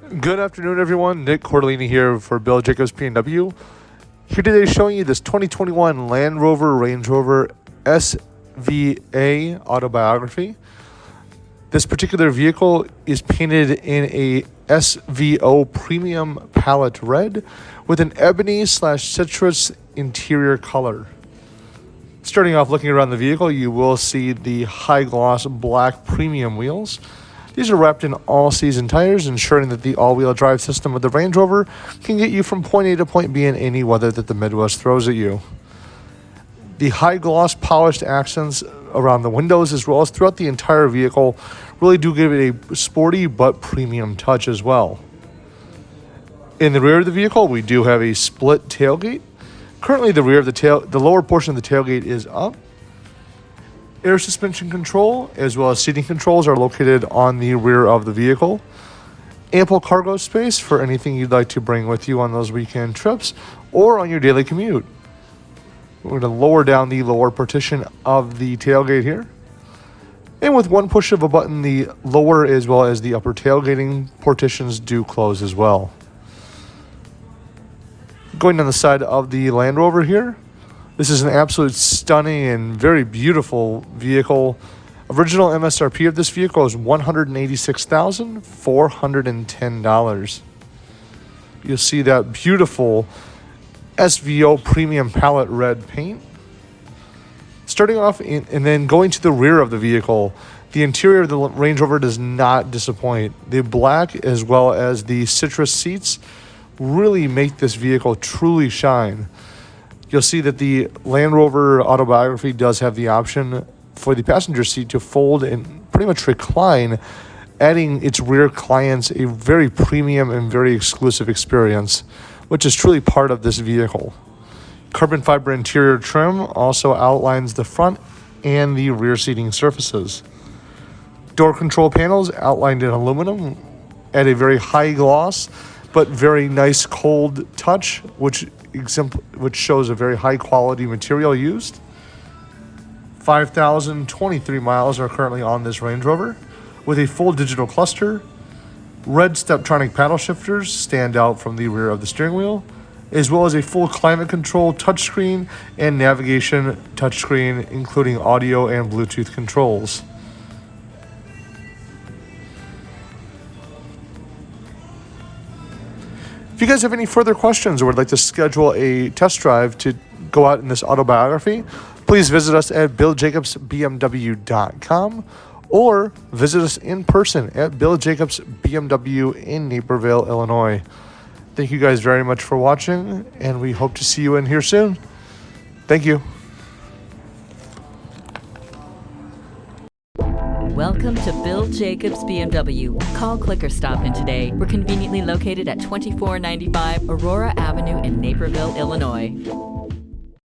Good afternoon, everyone. Nick Cordellini here for Bill Jacobs BMW. Here today showing you this 2021 Land Rover Range Rover SVAutobiography. This particular vehicle is painted in a SVO premium palette red with an ebony / citrus interior color. Starting off looking around the vehicle, you will see the high gloss black premium wheels. These are wrapped in all-season tires, ensuring that the all-wheel drive system of the Range Rover can get you from point A to point B in any weather that the Midwest throws at you. The high-gloss polished accents around the windows as well as throughout the entire vehicle really do give it a sporty but premium touch as well. In the rear of the vehicle, we do have a split tailgate. Currently, the lower portion of the tailgate is up. Air suspension control as well as seating controls are located on the rear of the vehicle. Ample cargo space for anything you'd like to bring with you on those weekend trips or on your daily commute. We're going to lower down the lower partition of the tailgate here. And with one push of a button, the lower as well as the upper tailgating partitions do close as well. Going down the side of the Land Rover here. This is an absolute stunning and very beautiful vehicle. Original MSRP of this vehicle is $186,410. You'll see that beautiful SVO premium palette red paint. Starting off and then going to the rear of the vehicle, the interior of the Range Rover does not disappoint. The black as well as the citrus seats really make this vehicle truly shine. You'll see that the Land Rover Autobiography does have the option for the passenger seat to fold and pretty much recline, adding its rear clients a very premium and very exclusive experience, which is truly part of this vehicle. Carbon fiber interior trim also outlines the front and the rear seating surfaces. Door control panels outlined in aluminum at a very high gloss, but very nice cold touch, which shows a very high quality material used. 5,023 miles are currently on this Range Rover with a full digital cluster. Red Steptronic paddle shifters stand out from the rear of the steering wheel, as well as a full climate control touchscreen and navigation touchscreen, including audio and Bluetooth controls. If you guys have any further questions or would like to schedule a test drive to go out in this autobiography, please visit us at BillJacobsBMW.com or visit us in person at Bill Jacobs BMW in Naperville, Illinois. Thank you guys very much for watching, and we hope to see you in here soon. Thank you. Welcome to Bill Jacobs BMW. Call, click, or stop in today. We're conveniently located at 2495 Aurora Avenue in Naperville, Illinois.